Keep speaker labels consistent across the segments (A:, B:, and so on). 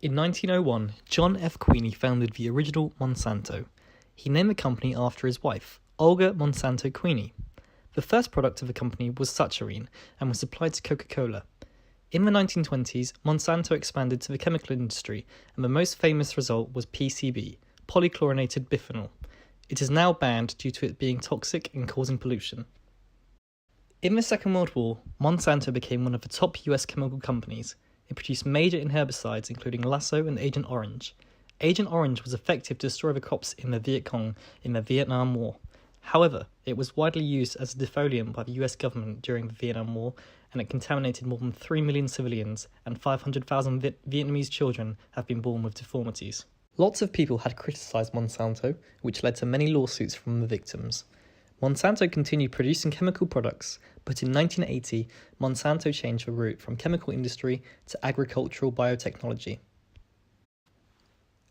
A: In 1901, John F. Queeny founded the original Monsanto. He named the company after his wife, Olga Monsanto Queeny. The first product of the company was Saturnine and was supplied to Coca-Cola. In the 1920s, Monsanto expanded to the chemical industry, and the most famous result was PCB, polychlorinated biphenyl. It is now banned due to it being toxic and causing pollution. In the Second World War, Monsanto became one of the top US chemical companies. It produced major herbicides including Lasso and Agent Orange. Agent Orange was effective to destroy the crops in the Viet Cong in the Vietnam War. However, it was widely used as a defoliant by the US government during the Vietnam War, and it contaminated more than 3 million civilians, and 500,000 Vietnamese children have been born with deformities. Lots of people had criticised Monsanto, which led to many lawsuits from the victims. Monsanto continued producing chemical products, but in 1980, Monsanto changed the route from chemical industry to agricultural biotechnology.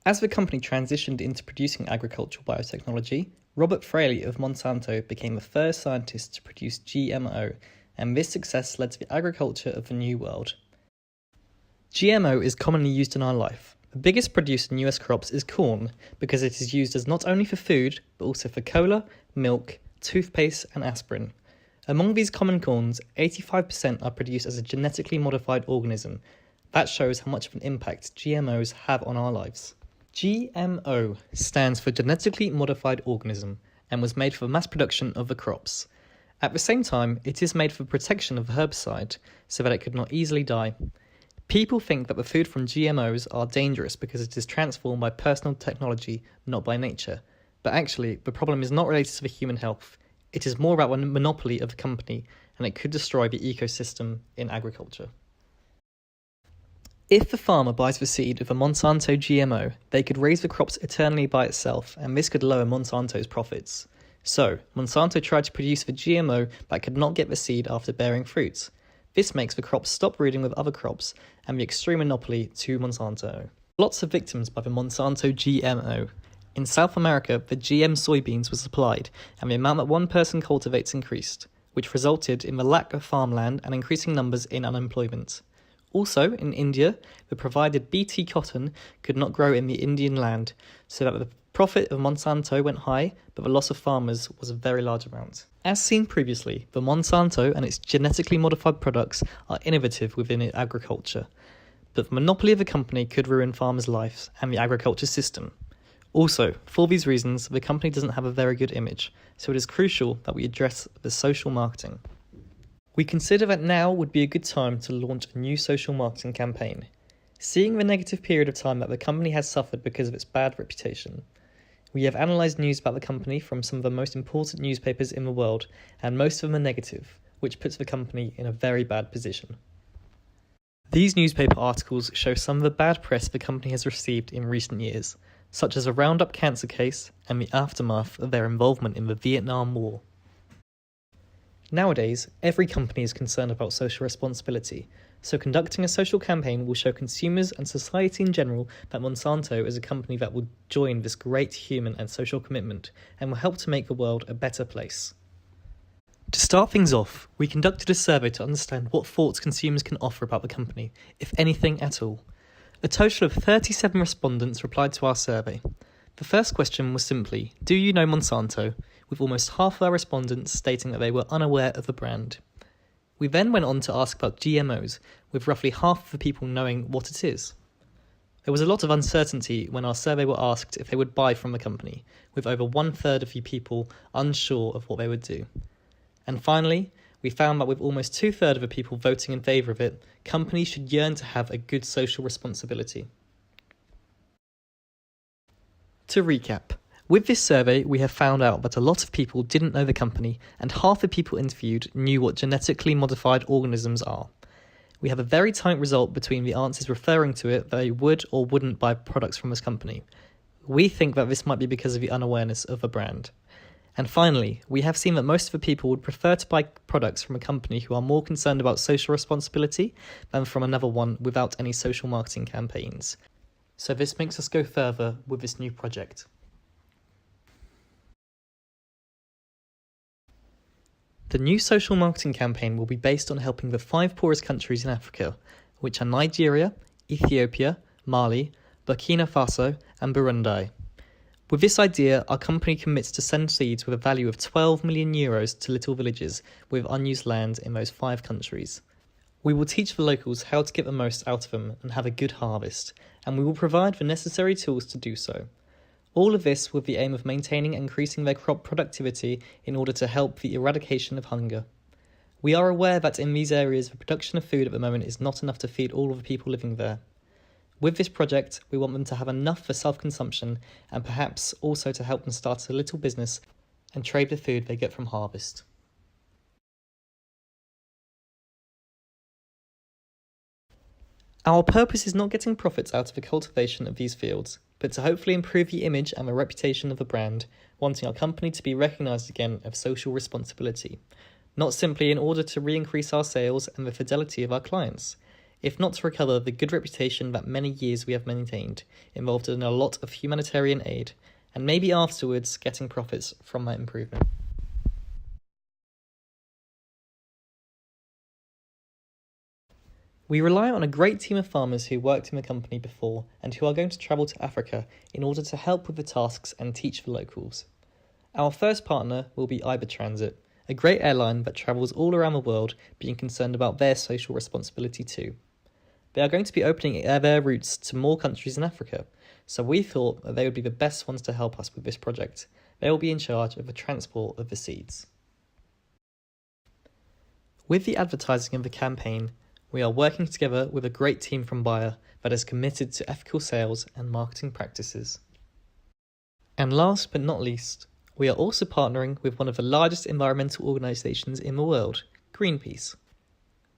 A: As the company transitioned into producing agricultural biotechnology, Robert Fraley of Monsanto became the first scientist to produce GMO, and this success led to the agriculture of the New World. GMO is commonly used in our life. The biggest producer in US crops is corn, because it is used as not only for food, but also for cola, milk, toothpaste and aspirin. Among these common corns, 85% are produced as a genetically modified organism. That shows how much of an impact GMOs have on our lives. GMO stands for genetically modified organism and was made for mass production of the crops. At the same time, it is made for protection of the herbicide so that it could not easily die. People think that the food from GMOs are dangerous because it is transformed by personal technology, not by nature. But actually, the problem is not related to the human health. It is more about the monopoly of the company, and it could destroy the ecosystem in agriculture. If the farmer buys the seed of a Monsanto GMO, they could raise the crops eternally by itself, and this could lower Monsanto's profits. So, Monsanto tried to produce the GMO but could not get the seed after bearing fruit. This makes the crops stop breeding with other crops, and the extreme monopoly to Monsanto. Lots of victims by the Monsanto GMO. In South America, the GM soybeans were supplied, and the amount that one person cultivates increased, which resulted in the lack of farmland and increasing numbers in unemployment. Also, in India, the provided Bt cotton could not grow in the Indian land, so that the profit of Monsanto went high, but the loss of farmers was a very large amount. As seen previously, the Monsanto and its genetically modified products are innovative within agriculture, but the monopoly of the company could ruin farmers' lives and the agriculture system. Also, for these reasons, the company doesn't have a very good image, so it is crucial that we address the social marketing. We consider that now would be a good time to launch a new social marketing campaign. Seeing the negative period of time that the company has suffered because of its bad reputation, we have analysed news about the company from some of the most important newspapers in the world, and most of them are negative, which puts the company in a very bad position. These newspaper articles show some of the bad press the company has received in recent years, such as a Roundup cancer case and the aftermath of their involvement in the Vietnam War. Nowadays, every company is concerned about social responsibility, so conducting a social campaign will show consumers and society in general that Monsanto is a company that will join this great human and social commitment and will help to make the world a better place. To start things off, we conducted a survey to understand what thoughts consumers can offer about the company, if anything at all. A total of 37 respondents replied to our survey. The first question was simply, do you know Monsanto? With almost half of our respondents stating that they were unaware of the brand. We then went on to ask about GMOs, with roughly half of the people knowing what it is. There was a lot of uncertainty when our survey were asked if they would buy from the company, with over 1/3 of the people unsure of what they would do. And finally, we found that with almost 2/3 of the people voting in favour of it, companies should yearn to have a good social responsibility. To recap, with this survey we have found out that a lot of people didn't know the company, and half the people interviewed knew what genetically modified organisms are. We have a very tight result between the answers referring to it that they would or wouldn't buy products from this company. We think that this might be because of the unawareness of the brand. And finally, we have seen that most of the people would prefer to buy products from a company who are more concerned about social responsibility than from another one without any social marketing campaigns. So this makes us go further with this new project. The new social marketing campaign will be based on helping the 5 poorest countries in Africa, which are Nigeria, Ethiopia, Mali, Burkina Faso, and Burundi. With this idea, our company commits to send seeds with a value of €12 million to little villages with unused land in those 5 countries. We will teach the locals how to get the most out of them and have a good harvest, and we will provide the necessary tools to do so. All of this with the aim of maintaining and increasing their crop productivity in order to help the eradication of hunger. We are aware that in these areas the production of food at the moment is not enough to feed all of the people living there. With this project, we want them to have enough for self-consumption and perhaps also to help them start a little business and trade the food they get from harvest. Our purpose is not getting profits out of the cultivation of these fields, but to hopefully improve the image and the reputation of the brand, wanting our company to be recognised again of social responsibility, not simply in order to re-increase our sales and the fidelity of our clients, if not to recover the good reputation that many years we have maintained, involved in a lot of humanitarian aid, and maybe afterwards getting profits from that improvement. We rely on a great team of farmers who worked in the company before and who are going to travel to Africa in order to help with the tasks and teach the locals. Our first partner will be Iber Transit, a great airline that travels all around the world, being concerned about their social responsibility too. They are going to be opening their routes to more countries in Africa, so we thought that they would be the best ones to help us with this project. They will be in charge of the transport of the seeds. With the advertising of the campaign, we are working together with a great team from Bayer that is committed to ethical sales and marketing practices. And last but not least, we are also partnering with one of the largest environmental organisations in the world, Greenpeace.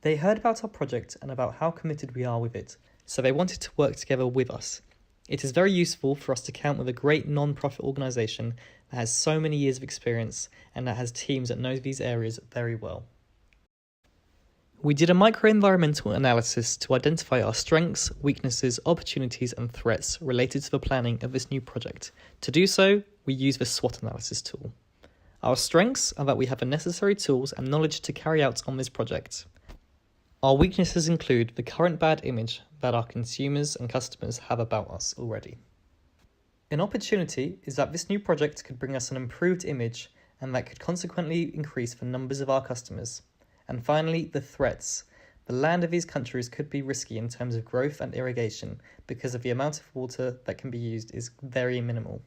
A: They heard about our project and about how committed we are with it, so they wanted to work together with us. It is very useful for us to count with a great non-profit organisation that has so many years of experience and that has teams that know these areas very well. We did a micro-environmental analysis to identify our strengths, weaknesses, opportunities and threats related to the planning of this new project. To do so, we use the SWOT analysis tool. Our strengths are that we have the necessary tools and knowledge to carry out on this project. Our weaknesses include the current bad image that our consumers and customers have about us already. An opportunity is that this new project could bring us an improved image and that could consequently increase the numbers of our customers. And finally, the threats. The land of these countries could be risky in terms of growth and irrigation because of the amount of water that can be used is very minimal.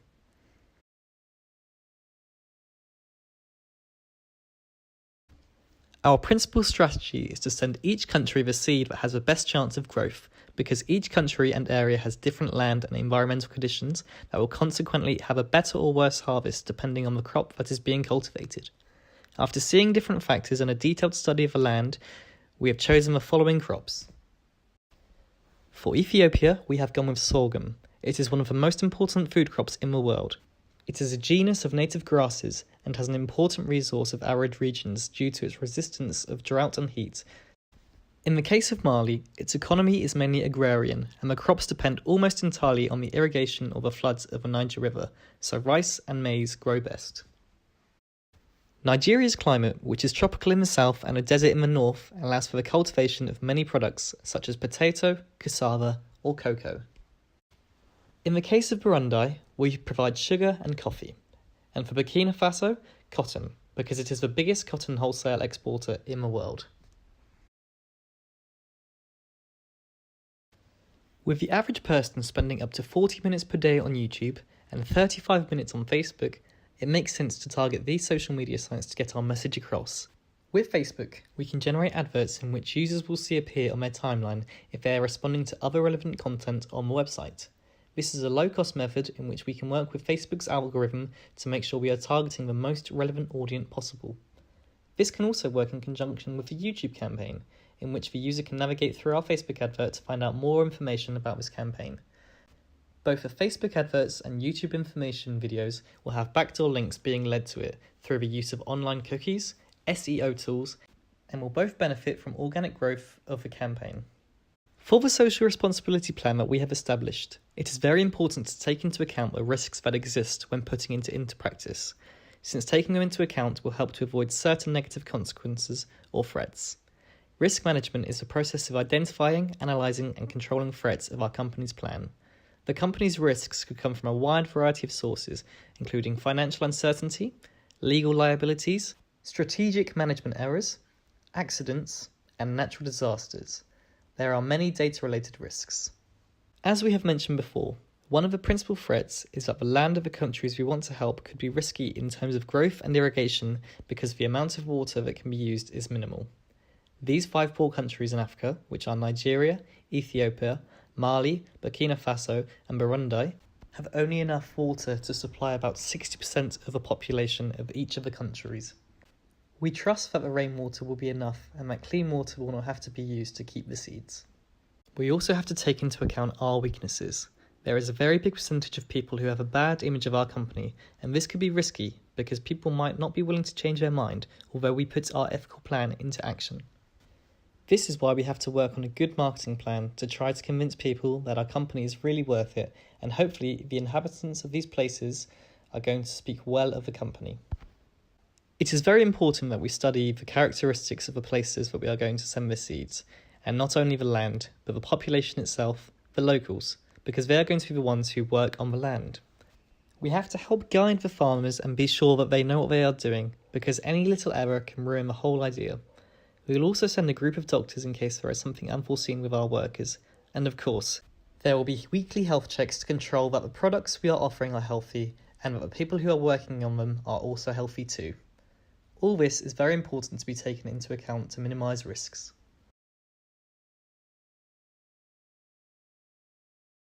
A: Our principal strategy is to send each country the seed that has the best chance of growth, because each country and area has different land and environmental conditions that will consequently have a better or worse harvest depending on the crop that is being cultivated. After seeing different factors and a detailed study of the land, we have chosen the following crops. For Ethiopia, we have gone with sorghum. It is one of the most important food crops in the world. It is a genus of native grasses and has an important resource of arid regions due to its resistance of drought and heat. In the case of Mali, its economy is mainly agrarian, and the crops depend almost entirely on the irrigation or the floods of the Niger River, so rice and maize grow best. Nigeria's climate, which is tropical in the south and a desert in the north, allows for the cultivation of many products such as potato, cassava, or cocoa. In the case of Burundi, we provide sugar and coffee, and for Burkina Faso, cotton, because it is the biggest cotton wholesale exporter in the world. With the average person spending up to 40 minutes per day on YouTube and 35 minutes on Facebook, it makes sense to target these social media sites to get our message across. With Facebook, we can generate adverts in which users will see appear on their timeline if they are responding to other relevant content on the website. This is a low-cost method in which we can work with Facebook's algorithm to make sure we are targeting the most relevant audience possible. This can also work in conjunction with the YouTube campaign, in which the user can navigate through our Facebook advert to find out more information about this campaign. Both the Facebook adverts and YouTube information videos will have backdoor links being led to it through the use of online cookies, SEO tools, and will both benefit from organic growth of the campaign. For the social responsibility plan that we have established, it is very important to take into account the risks that exist when putting it into practice, since taking them into account will help to avoid certain negative consequences or threats. Risk management is the process of identifying, analysing, and controlling threats of our company's plan. The company's risks could come from a wide variety of sources, including financial uncertainty, legal liabilities, strategic management errors, accidents, and natural disasters. There are many data-related risks. As we have mentioned before, one of the principal threats is that the land of the countries we want to help could be risky in terms of growth and irrigation because the amount of water that can be used is minimal. These 5 poor countries in Africa, which are Nigeria, Ethiopia, Mali, Burkina Faso, and Burundi, have only enough water to supply about 60% of the population of each of the countries. We trust that the rainwater will be enough and that clean water will not have to be used to keep the seeds. We also have to take into account our weaknesses. There is a very big percentage of people who have a bad image of our company, and this could be risky because people might not be willing to change their mind, although we put our ethical plan into action. This is why we have to work on a good marketing plan to try to convince people that our company is really worth it, and hopefully the inhabitants of these places are going to speak well of the company. It is very important that we study the characteristics of the places that we are going to send the seeds, and not only the land, but the population itself, the locals, because they are going to be the ones who work on the land. We have to help guide the farmers and be sure that they know what they are doing, because any little error can ruin the whole idea. We will also send a group of doctors in case there is something unforeseen with our workers, and of course, there will be weekly health checks to control that the products we are offering are healthy, and that the people who are working on them are also healthy too. All this is very important to be taken into account to minimise risks.